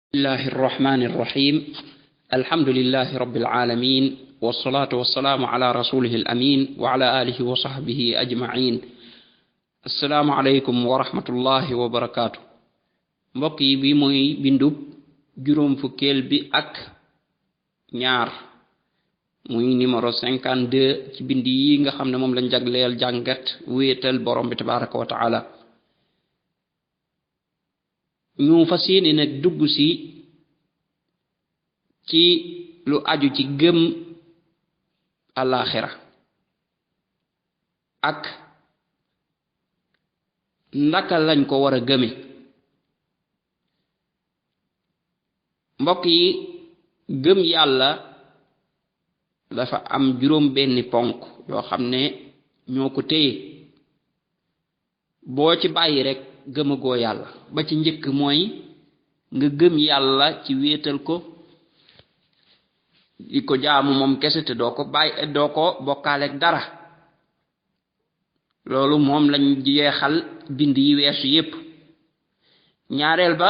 الله الرحمن الرحيم الحمد لله رب العالمين والصلاة والسلام على رسوله الأمين وعلى آله وصحبه أجمعين السلام عليكم ورحمة الله وبركاته mbokki bi moy bindub juróom fukkeel bi ak ñaar muy numéro 52 ci bind yi nga xam ne moom lañ jagleel jàngat wéetal borom bi tabaraka wa taala ñu fas yéene nag dugg ci lu aju ci gëm alaxira ak ndaka lañ ko war a gëme mbokk yi gëm yàlla dafa am juróom benni ponk yoo xam ne ñoo ko téye boo ci bàyyi rek gëmagoo yàlla ba ci njëkk mooy nga gëm yàlla ci wéetal ko di ko jaamu moom kese te doo ko bokkaaleeg dara loolu moom lañ jeexal bind yi weesu yépp ñaareel ba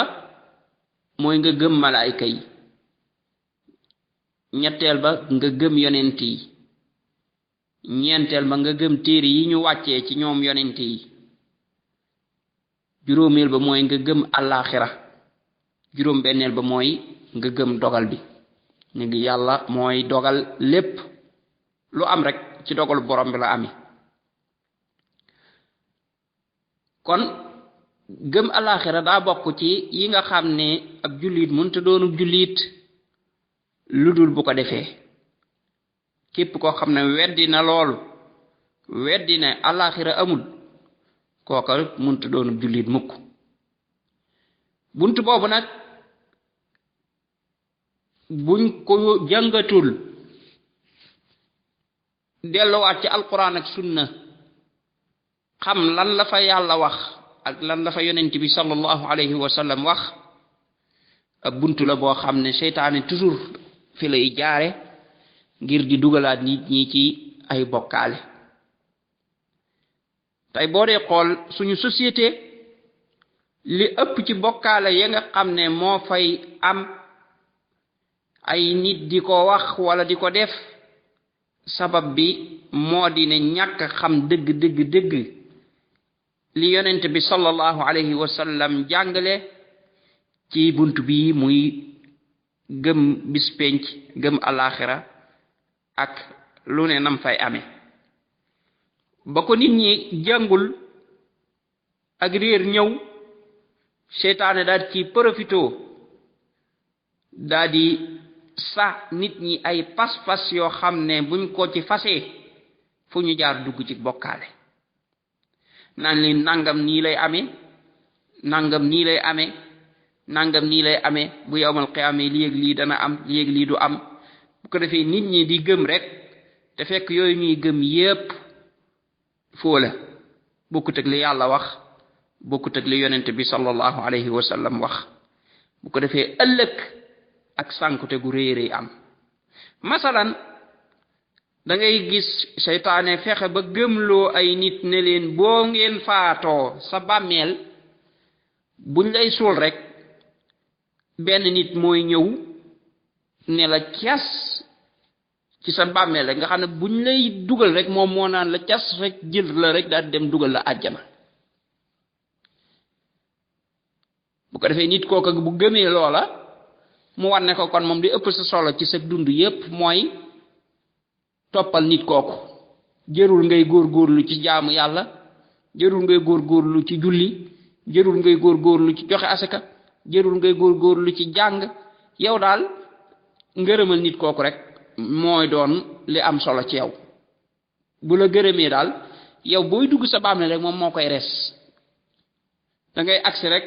mooy nga gëm malaayka yi ñetteel ba nga gëm yonent yi ñeenteel ba nga gëm téere yi ñu wàccee ci ñoom yonent yi juróomeel ba mooy nga gëm alaxira juróom benneel ba mooy nga gëm dogal bi ñu ngi yàlla mooy dogal lépp lu am rek ci dogal borom bi la amee kon gëm alaxira daa bokk ci yi nga xam ne ab jullit mënta doonub jullit lu dul bu ko defee képp koo xam ne weddi na loolu weddi ne alaxira amul kooka mënta doonub jullit mukk bunt boobu nag buñ ko jàngatul delluwaat ci alquran ak sunna xam lan la fa yàlla wax ak lan la fa yonent bi sallallahu alayhi wa sallam wax ab buntu la boo xam ne seytaane toujours fi lay jaare ngir di dugalaat nit ñi ci ay bokkaale tey boo dee xool suñu société li ëpp ci bokkaale ya nga xam ne moo fay am ay nit di ko wax wala di ko def sabab bi moo di ne ñàkk xam dëgg li yonent bi sallallahu alayhi wa sallam jàngale ci bunt bi muy gëm bis penc gëm alaxira ak lu ne nam fay amee ba ko nit ñi jàngul ak réer ñëw seytaane daal ci profito daal di sa nit ñi ay pas-pas yoo xam ne buñ ko ci fasee fu ñu jaar dugg ci bokkaale naan leen nangam nii lay amee nangam nii lay amee nangam nii lay amee bu yowmal qiyaama lii ak lii dana am lii ak lii du am bu ko defee nit ñi di gëm rek te fekk yooyu ñuy gëm yépp foo la bokkut ak li yàlla wax bokkut ak li yonent bi sallallahu alayhi wa sallam wax bu ko defee ëllëg ak sànkute gu réeré am masalan da ngay gis seytaane fexe ba gëmloo ay nit ne leen boo ngeen faatoo sa bàmmeel buñ lay suul rek benn nit mooy ñëw ne la cas ci sa bàmmeel rek nga xam ne buñ lay dugal rek moom moo naan la cas rek jël la rek daal dem dugal la àjjana bu ko defee nit kooka bu gëmee loola mu war ne ko kon moom di ëpp sa solo ci sa dund yépp mooy toppal nit kooku jërul ngay góorgóorlu ci jaamu yàlla jërul ngay góorgóorlu ci julli jërul ngay góorgóorlu ci joxe asaka jërul ngay góorgóorlu ci jàng yow daal ngërëmal nit kooku rek mooy doon li am solo ci yow bu la gërëmee daal yow booy dugg sa bàmmeel rek moom moo koy res da ngay agsi rek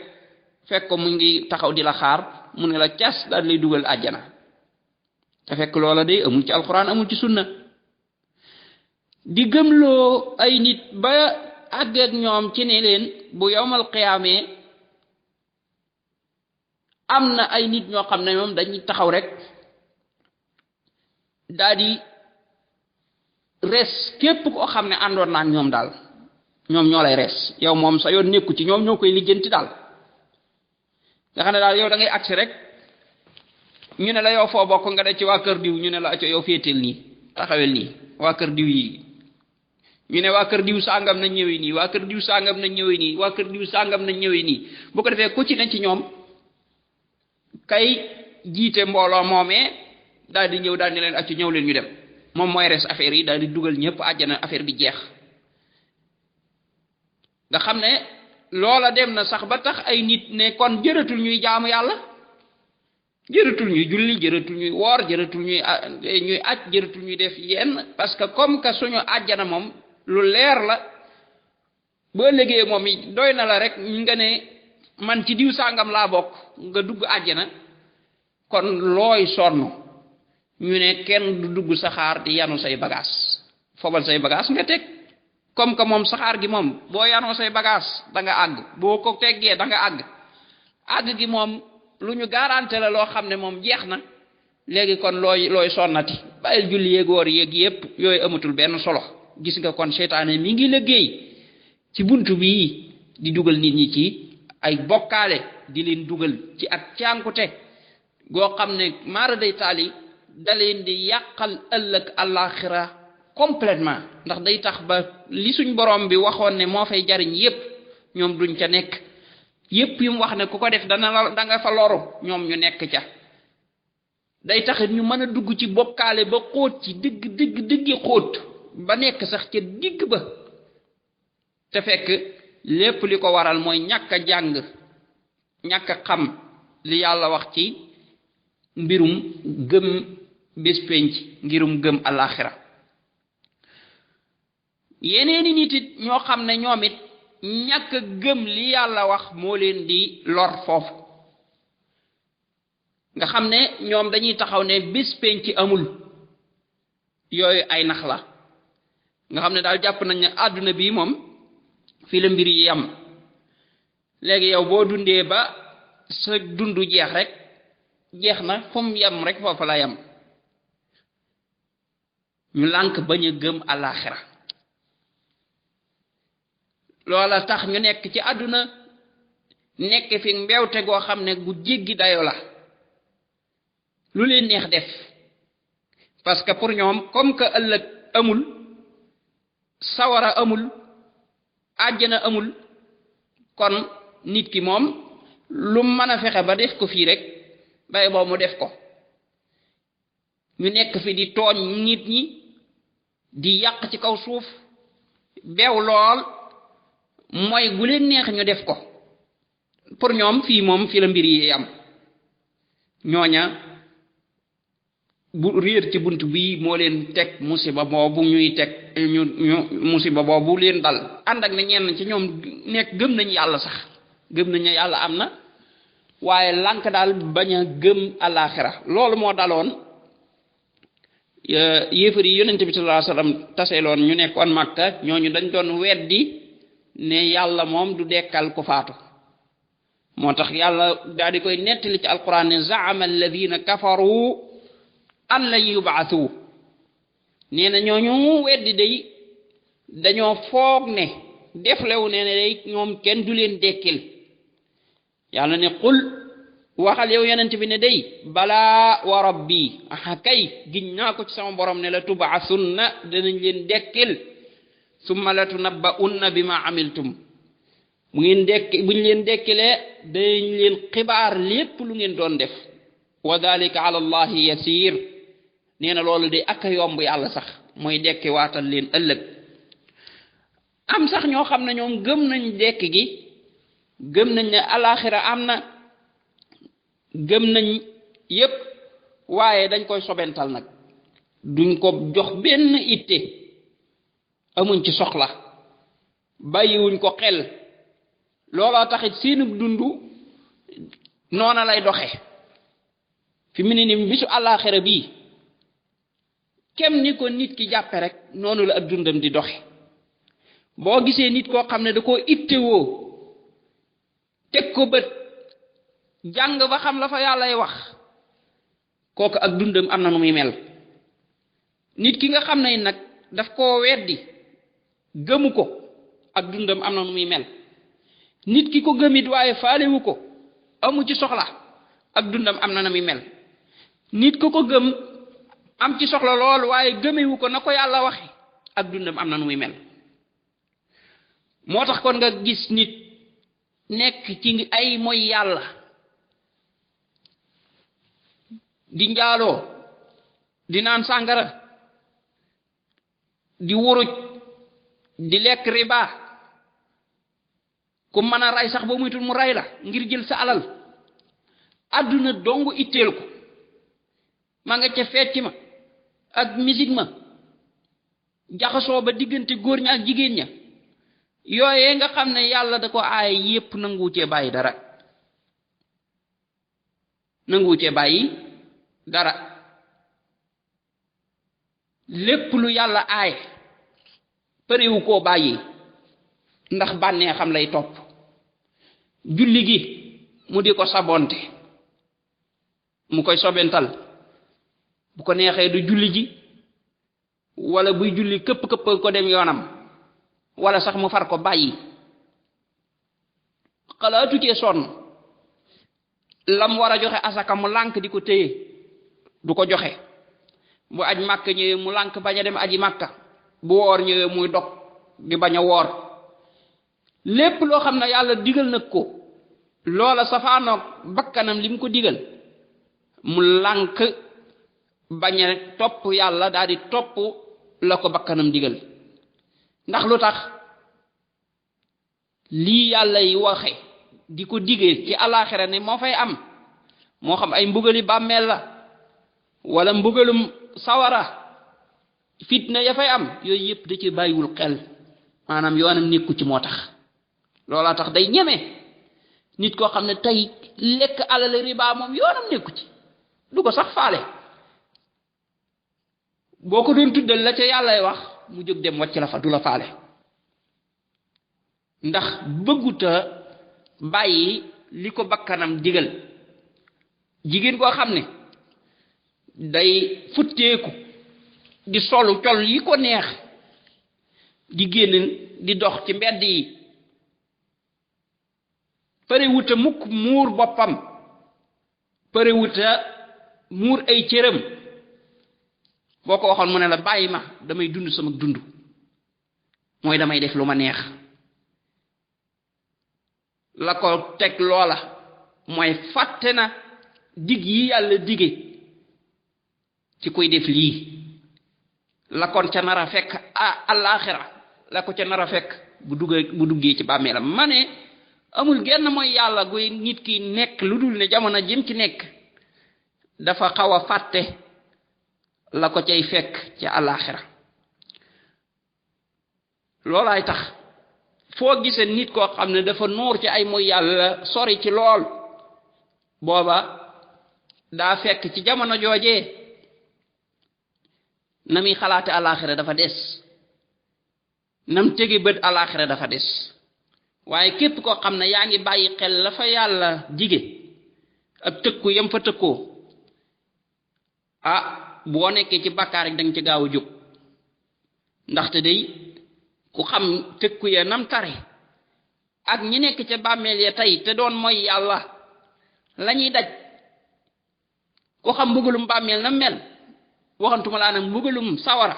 fekk ko mu ngi taxaw di la xaar mu ne la cas daal lay dugal àjjana te fekk loola day amul ci alxuraan amul ci sunna di gëmloo ay nit ba àgg ak ñoom ci ne leen bu yowmal qiyaamee am na ay nit ñoo xam ne moom dañuy taxaw rek daal di res képp koo xam ne àndoon naa ñoom daal ñoom ñoo lay res yow moom sa yoon nekku ci ñoom ñoo koy lijjanti daal nga xam ne daal yow da ngay agsi rek ñu ne la yow foo bokk nga de ci waa kër diw ñu ne la acco yow féetel nii taxawel nii waa kër diw yi ñu ne waa kër diw sàngam nañ ñëwee nii waa kër diw sàngam nañ ñëwee nii waa kër diw sàngam nañ ñëwee nii bu ko defee ku ci ne ci ñoom kay jiite mbooloo moomee daal di ñëw daal di leen accu ñëw leen ñu dem moom mooy res affaire yi daal di dugal ñëpp àjjana affaire bi jeex nga xam ne loola dem na sax ba tax ay nit ne kon jëratul ñuy jaamu yàlla jëratul ñuy julli jëratul ñuy woor jëratul ñuy aj jëratul ñuy def yenn parce que comme que suñu àjjana moom lu leer la boo liggéey moom i doy na la rek nga ne man ci diw sàngam laa bokk nga dugg àjjana kon looy sonn ñu ne kenn du dugg saxaar di yanu say bagage fobal say bagage nga teg comme que moom saxaar gi moom boo yanoo say bagage da nga àgg boo ko teggee da nga àgg gi moom lu ñu garanté la loo xam ne moom jeex na léegi kon looy sonnati bàyyil julli yéeg woor yéeg yépp yooyu amatul benn solo gis nga kon seytaane mi ngi liggéey ci buntu bii di dugal nit ñi ci ay bokkaale di leen dugal ci ak cànkute goo xam ne maara day taali da leen di yàqal ëllëg àllaaxira complètement ndax day tax ba li suñ borom bi waxoon ne moo fay jariñ yépp ñoom duñ ca nekk yépp yu mu wax ne ku ko def da nga fa loru ñoom ñu nekk ca day taxit ñu mën a dugg ci bokkaale ba xóot ci diggi xóot ba nekk sax ca digg ba te fekk lépp li ko waral mooy ñàkk a jàng ñàkk a xam li yàlla wax ci mbirum gëm bés penc ngirum gëm alaxira yeneeni nit it ñoo xam ne ñoom it ñàkk a gëm li yàlla wax moo leen di lor foofu nga xam ne ñoom dañuy taxaw ne bés penc amul yooyu ay nax la nga xam ne daal jàpp nañ ne àdduna bii moom fii la mbir yi yam léegi yow boo dundee ba sa dundu jeex rek jeex na fu mu yam rek foofu la yam ñu lànk bañ a gëm alaxira loola tax ñu nekk ci àdduna nekk fi mbewte goo xam ne gu jéggi dayo la lu leen neex def parce que pour ñoom comme que ëllëg amul sawara amul àjjana amul kon nit ki moom lu mën a fexe ba def ko fii rek bay boo mu def ko ñu nekk fi di tooñ nit ñi di yàq ci kaw suuf beew lool mooy gu leen neex ñu def ko pour ñoom fii moom fi la mbir yi am ñooña bu réer ci bunt bii moo leen teg musiba boobu ñuy teg ñu musiba boobu leen dal ànd ak ne ñenn ci ñoom nekk gëm nañ yàlla sax gëm nañ ne yàlla am na waaye lànk daal bañ a gëm alaxira loolu moo daloon yéefar yi yonent bi sallallahu alayhi wasallam taseeloon ñu nekkoon Makka ñooñu dañ doon weddi ne yàlla moom du dekkal ku faatu moo tax yàlla daal di koy nettali ci alquran ne zaama alladina kafaru an lan yubaathu nee na ñooñu weddi day dañoo foog ne deflewu ne day ñoom kenn du leen dekkil yàlla ne qul waxal yow yonent bi ne day balaa wa rabbi aha kay giñ naa ko ci sama borom ne la tubaasunna danañ leen dekkil summa la tunabba'unna bima amiltum bu ngeen dekk buñ leen dekkilee dañ leen xibaar lépp lu ngeen doon def wa dalika ala allahi yasir nee na loolu de ak yomb yàlla sax mooy dekki waatal leen ëllëg am sax ñoo xam ne ñoom gëm nañ dekk gi gëm nañ ne alaxira am na gëm nañ yépp waaye dañ koy sobental nag duñ ko jox benn itte amuñ ci soxla bàyyiwuñ ko xel looloo taxit seenu dundu noona lay doxe fi mu ne ni bisu alaxira bii kem ni ko nit ki jàppe rek noonu la ak dundam di doxe boo gisee nit koo xam ne da koo ittewoo teg ko bët jàng ba xam la fa yàllay wax kooku ak dundam am na nu muy mel nit ki nga xam ne nag daf koo weddi gëmu ko ak dundam am na nu muy mel nit ki ko gëmit waaye faalewu ko amu ci soxla ak dundam am na na muy mel nit ko ko gëm am ci soxla lool waaye gëmewu ko na ko yàlla waxe ak dundam am na nu muy mel moo tax kon nga gis nit nekk ci ay mooy yàlla di njaaloo di naan sàngara di wuruj di lekk riba ku mën a ray sax ba muytul mu ray la ngir jël sa alal àdduna dong itteel ko ma nga ca fecc ma ak musique ma jaxasoo ba diggante góor ña ak jigéen ña yooyee nga xam ne yàlla da ko aaye yépp nangu cee bàyyi dara nangu cee bàyyi dara lépp lu yàlla aaye përewu koo bàyyi ndax bànnee xam lay topp julli gi mu di ko sabonte mu koy sobental bu ko neexee du julli ji wala buy julli këpp ko dem yoonam wala sax mu far ko bàyyi xalaatu cee sonn lam war a joxe asaka mu lànk di ko téye du ko joxe bu aj màkk ñëwee mu lànk bañ a dem aji màkka bu woor ñëwee muy dog di bañ a woor lépp loo xam ne yàlla digal nag ko loola safaanoog bakkanam li mu ko digal mu lànk bañ a topp yàlla daal di topp la ko bakkanam digal ndax lu tax lii yàlla yi waxe di ko digee ci alaxira ne moo fay am moo xam ay mbugali bàmmeel la wala mbugalum sawara fitna ya fay am yooyu yépp da ci bàyyiwul xel maanaam yoonam nekku ci moo tax loolaa tax day ñeme nit koo xam ne tey lekk alal riba moom yoonam nekku ci du ko sax faale boo ko doon tuddal la ca yàllay wax mu jóg dem wàcc la fa du la faale ndax bëgguta bàyyi li ko bakkanam digal jigéen koo xam ne day futteeku di solu col yi ko neex di génn di dox ci mbedd yi pare wuta mukk muur boppam pare wuta muur ay cëram boo ko waxoon mu ne la bàyyi ma damay dund sama dund mooy damay def lu ma neex la ko teg loola mooy fàtte na dig yi yàlla dige ci koy def lii la kon ca nar a fekk àllaaxira la ko ca nar a fekk bu duggee ci bàmmeelam ma ne amul genn mooy yàlla guy nit ki nekk lu dul ne jamono jëm ci nekk dafa xaw a fàtte la ko cay fekk ci àllaaxira loolaay tax foo gisee nit koo xam ne dafa nuur ci ay mooy yàlla sori ci lool booba daa fekk ci jamono joojee na muy xalaate àllaaxira dafa des nam tege bët àllaaxira dafa des waaye képp koo xam ne yaa ngi bàyyi xel la fa yàlla dige ak tëkku yam fa tëkkoo boo nekkee ci bàkkaar rek danga ci gaaw a jóg ndaxte day ku xam tëkku ya nam tare ak ñi nekk ca bàmmeel ya tey te doon mooy yàlla lañuy daj ku xam mbugalum bàmmeel na mel waxantuma laa nag mbugalum sawara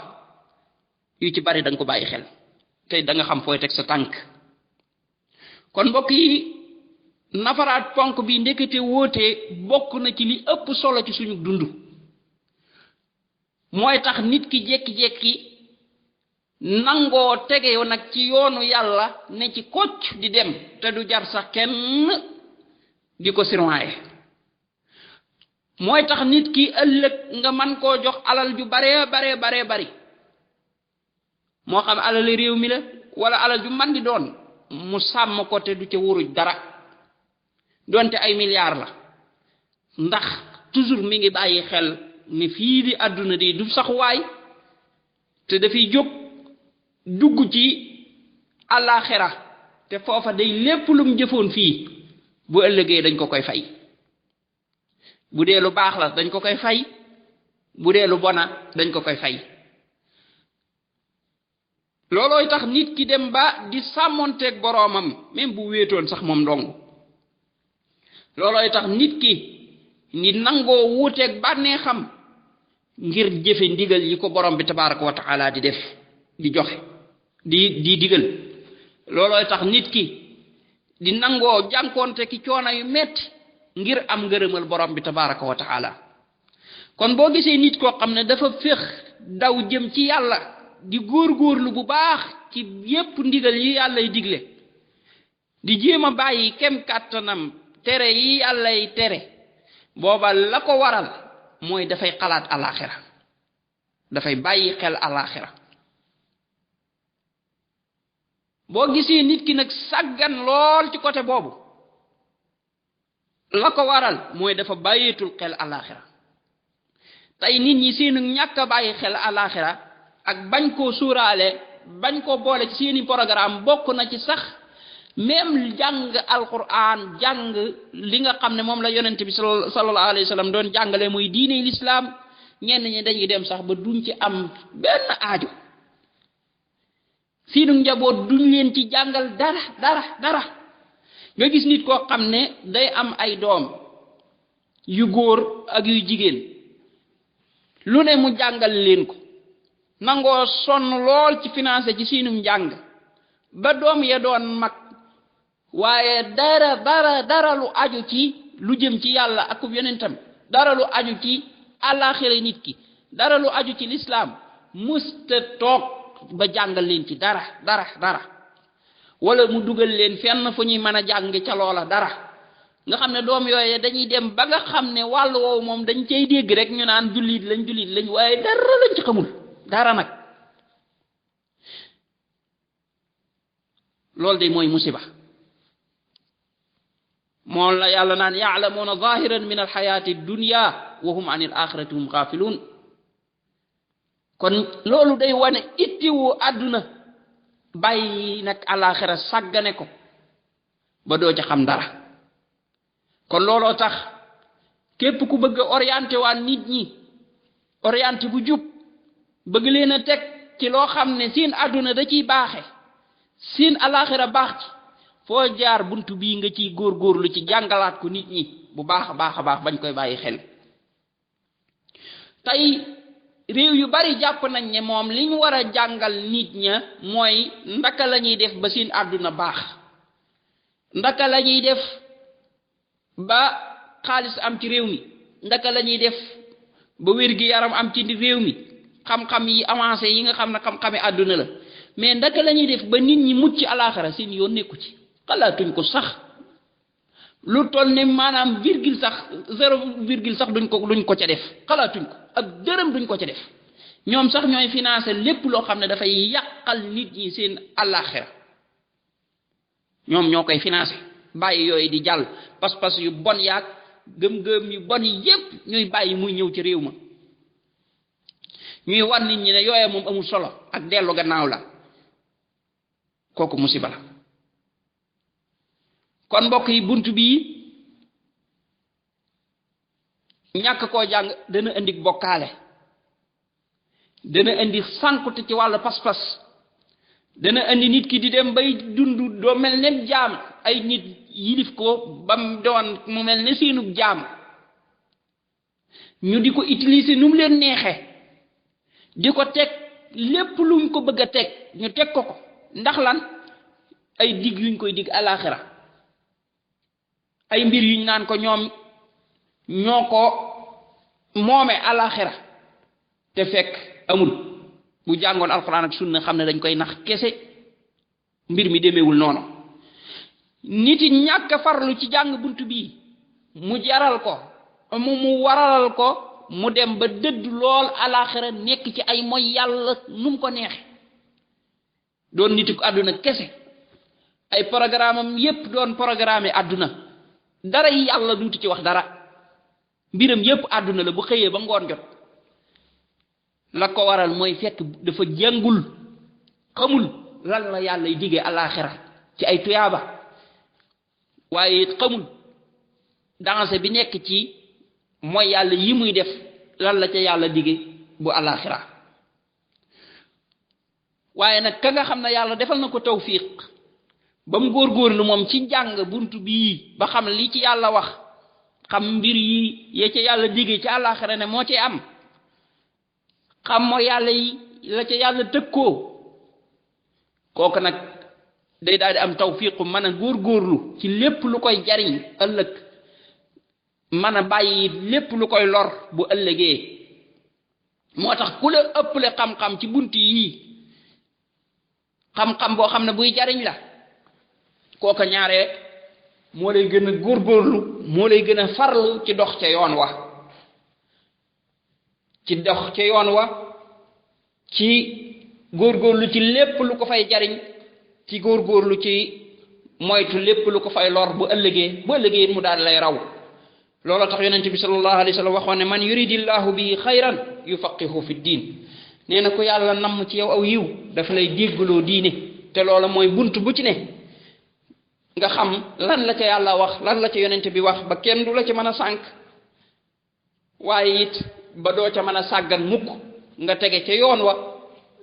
yu ci bari danga ko bàyyi xel tey danga xam fooy teg sa tànk kon mbokk yi nafaraat ponk bi ndekete wóote bokk na ci li ëpp solo ci suñu dund mooy tax nit ki jekki-jekki nangoo tege nag ci yoonu yàlla ne ci kocc di dem te du jar sax kenn di ko sirwaaye mooy tax nit ki ëllëg nga man koo jox alal ju bare bari moo xam alal réew mi la wala alal ju man di doon mu sàmm ko te du ca wuruj dara donte ay milliards la ndax toujours mi ngi bàyyi xel ni fii di àdduna di du sax waay te dafay jóg dugg ci àllaaxira te foofa day lépp lu mu jëfoon fii bu ëllëgee dañ ko koy fay bu dee lu baax la dañ ko koy fay bu dee lu bona dañ ko koy fay loolooy tax nit ki dem ba di sàmmonteeg boroomam même bu wéetoon sax moom dong loolooy tax nit ki ni nangoo wuuteeg bànnee xam ngir jëfe ndigal yi ko borom bi tabaraka wa taala di def di joxe di digal loolooy tax nit ki di nangoo jànkoonte ki coono yu metti ngir am ngërëmal borom bi tabaraka wa taala kon boo gisee nit koo xam ne dafa féex daw jëm ci yàlla di góorgóorlu bu baax ci yépp ndigal yi yàllay digle di jéem a bàyyi kem kàttanam tere yi yàllay tere booba la ko waral mooy dafay xalaat alaxira dafay bàyyi xel alaxira boo gisee nit ki nag sàggan lool ci côté boobu la ko waral mooy dafa bàyyeetul xel alaxira tey nit ñi seenu ñàkk a bàyyi xel alaxira ak bañ koo suuraale bañ koo boole ci seeni programme bokk na ci sax même jàng alquran jàng li nga xam ne moom la yonent bi sallallahu alayhi wa sallam doon jàngale muy diine l'islam ñenn ñi dañuy dem sax ba duñ ci am benn aajo seenu njaboot duñ leen ci jàngal dara nga gis nit koo xam ne day am ay doom yu góor ak yu jigéen lu ne mu jàngal leen ko nangoo sonn lool ci financé ci siinum njàng ba doom ya doon mag waaye dara lu aju ci lu jëm ci yàlla ak yonentam dara lu aju ci àllaaxira nit ki dara lu aju ci lislaam musta toog ba jàngal leen ci dara wala mu dugal leen fenn fu ñuy mën a jàng ca loola dara nga xam ne doom yooye dañuy dem ba nga xam ne wàllu woowu moom dañ cay dégg rek ñu naan jullit lañ waaye dara lañ ci xamul dara nag loolu de mooy musiba moom la yàlla naan ya'lamuuna zahiran min alxayaati dunya wa hum an il axirati hum xaafiluun kon loolu day wane ittiwu àdduna bàyyi nag alaxira sàggane ko ba doo ca xam dara kon looloo tax képp ku bëgg a orienté waa nit ñi orienté bu jub bëgg leen a teg ci loo xam ne seen àdduna da ciy baaxe seen alaxira baax ci foo jaar buntu bii nga ciy góorgóorlu ci jàngalaat ko nit ñi bu baax a baax bañ koy bàyyi xel tey réew yu bari jàpp nañ ne moom li ñu war a jàngal nit ña mooy ndaka la ñuy def ba seen àdduna baax ndaka la ñuy def ba xaalis am ci réew mi ndaka la ñuy def ba wér-gi-yaram am ci réew mi xam-xam yi avancé yi nga xam ne xam-xami àdduna la mais ndaka la ñuy def ba nit ñi mucc ci alaxira seen yoon nekku ci xalaatuñ ko sax lu toll ne maanaam virgule sax 0 sax duñ ko ca def xalaatuñ ko ak dërëm duñ ko ca def ñoom sax ñooy financé lépp loo xam ne dafay yàqal nit ñi seen alaxira ñoom ñoo koy financé bàyyi yooyu di jàll pas-pas yu bon yaag gëm-gëm yu bon yi yépp ñuy bàyyi muy ñëw ci réew ma ñuy wan nit ñi ne yooye moom amul solo ak dellu gannaaw la kooku musiba la kon mbokk yi bunt bii ñàkk koo jàng dana indi bokkaale dana indi sànkute ci wàllu pas-pas dana indi nit ki di dem bay dund doo mel ne jaam ay nit yilif ko bam doon mu mel ne seenub jaam ñu di ko utiliser nu mu leen neexe di ko teg lépp luñ ko bëgg a teg ñu teg ko ndax lan ay dig yuñ koy dig alaxira ay mbir yuñ naan ko ñoom ñoo ko moome alaxira te fekk amul bu jàngoon alquran ak sunna xam ne dañ koy nax kese mbir mi demeewul noonu nit yi ñàkk farlu ci jàng buntu bii mu jaral ko mu waralal ko mu dem ba dëdd lool alaxira nekk ci ay mooy yàlla nu mu ko neexe doon nitu àdduna kese ay programme am yépp doon programme àdduna dara yi yàlla duuti ci wax dara mbiram yépp àdduna la bu xëyee ba ngoon jot la ko waral mooy fekk dafa jàngul xamul lan la yàlla y digee alaxira ci ay tuyaaba waaye xamul danger bi nekk ci mooy yàlla yi muy def lan la ca yàlla dige bu alaxira waaye nag ka nga xam ne yàlla defal na ko tawfiq ba mu góorgóorlu moom ci jàng buntu bii ba xam li ci yàlla wax xam mbir yi ya ca yàlla digge ci àllaaxira ne moo ci am xam mooy yàlla yi la ca yàlla tëkkoo kooku nag day daal di am tawfiqu mën a góorgóorlu ci lépp lu koy jariñ ëllëg mën a bàyyi lépp lu koy lor bu ëllëgee moo tax ku la ëpple xam-xam ci bunt yii xam-xam boo xam ne buy jariñ la kooka ñaare moo lay gën a góorgóorlu moo lay gën a farlu ci dox ca yoon wa ci dox ca yoon wa ci góorgóorlu ci lépp lu ko fay jariñ ci góorgóorlu ci moytu lépp lu ko fay lor bu ëllëgee mu daal lay raw loolu tax yonent bi sallallahu alayhi wa sallam waxoon ne man yuridillahu bi xayran yufaqihu fi diin nee na ko yàlla namm ci yow aw yiw dafa lay déggloo diine te loolu mooy bunt bu ci ne nga xam lan la ca yàlla wax lan la ca yonent bi wax ba kenn du la ca mën a sànk waaye it ba doo ca mën a sàggan mukk nga tege ca yoon wa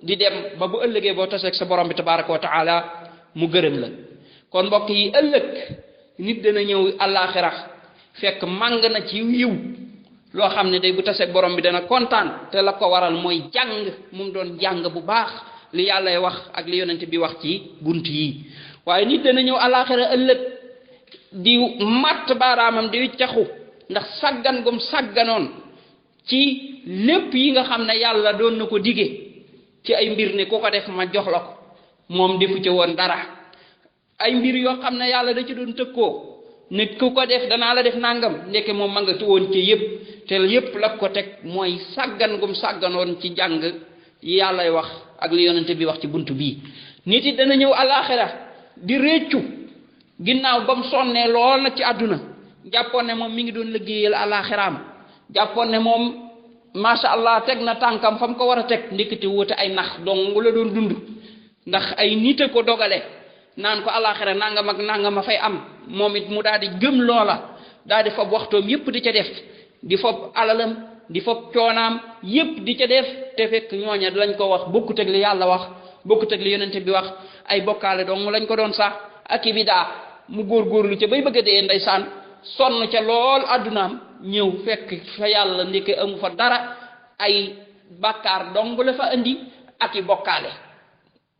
di dem ba bu ëllëgee boo taseeg sa borom bi tabaraka wa taala mu gërëm la kon mbokk yi ëllëg nit dana ñëw àllaaxira fekk màng na ci yiw loo xam ne day bu taseeg borom bi dana kontaan te la ko waral mooy jàng mu doon jàng bu baax li yàllay wax ak li yonent bi wax ci bunt yi waaye nit dana ñëw àllaaxira ëllëg di matt baaraamam di wiccaxu ndax sàggan gum sàgganoon ci lépp yi nga xam ne yàlla doon na ko dige ci ay mbir ne ku ko def ma jox la ko moom defu ca woon dara ay mbir yoo xam ne yàlla da ci doon tëkkoo ne ku ko def danaa la def nangam ndeke moom ma nga woon ci yépp te yépp la ko teg mooy sàggan gum sàgganoon ci jàng yi yàllay wax ak li yonente bi wax ci bunt bii nit it dana ñëw àllaaxira di réccu ginnaaw ba mu sonnee lool na ci àdduna jàppoon ne moom mi ngi doon liggéeyal àllaaxiraam jàppoon ne moom masha Allah teg na tànkam fa mu ko war a teg ndikiti wute ay nax dong la doon dund ndax ay nit a ko dogale naan ko àllaaxira nangam ak nangam a fay am moom it mu daal di gëm loola daal di fob waxtoom yépp di ca def di fob alalam di fob coonaam yépp di ca def te fekk ñooña lañ ko wax bokkut ak li yàlla wax bokkut ak li yonente bi wax ay bokkaale dong lañ ko doon sax ak i bidaa mu góorgóorlu ca bay bëgg a dee ndeysaan sonn ca lool addunaam ñëw fekk fa yàlla ndeke amu fa dara ay bàkkaar dong la fa indi ak i bokkaale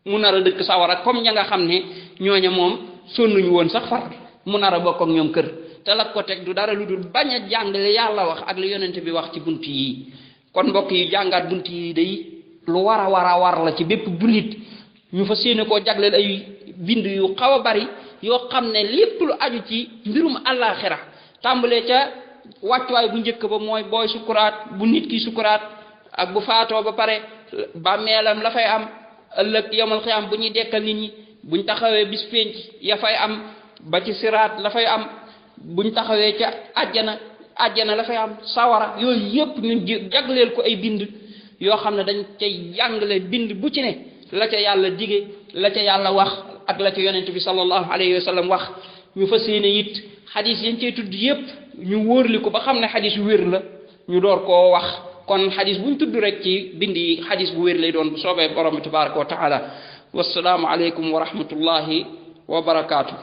mu nar a dëkk sawara comme ña nga xam ne ñooña moom sonnuñu woon sax far mu nar a bokk ak ñoom kër te la ko teg du dara lu dul bañ a jàng li yàlla wax ak li yonente bi wax ci bunt yi kon mbokk yi jàngaat bunt yi day lu war a war la ci bépp jullit ñu fa séene koo jagleel ay bind yu xaw a bari yoo xam ne lépp lu aju ci mbirum àllaaxira tàmbalee ca wàccuwaay bu njëkk ba mooy booy sukuraat bu nit ki sukuraat ak bu faatoo ba pare bàmmeelam la fay am ëllëg yawmal xiyaam bu ñuy dekkal nit ñi buñ taxawee bis pénc ya fay am ba ci siraat la fay am buñ taxawee ca àjjana la fay am sawara yooyu yépp ñu jagleel ko ay bind yoo xam ne dañ cay jàngale bind bu ci ne la ca yàlla dige la ca yàlla wax ak la ca yonent bi sallallahu alayhi wa sallam wax ñu fas yéene it xadis yañ cey tudd yépp ñu wóorli ko ba xam ne xadis yu wér la ñu door koo wax kon xadis buñ tudd rek ci bind yi xadis bu wér lay doon bu soobee borom bi tabaraka wa taala wassalaamu aleykum wa rahmatullahi wa barakaatu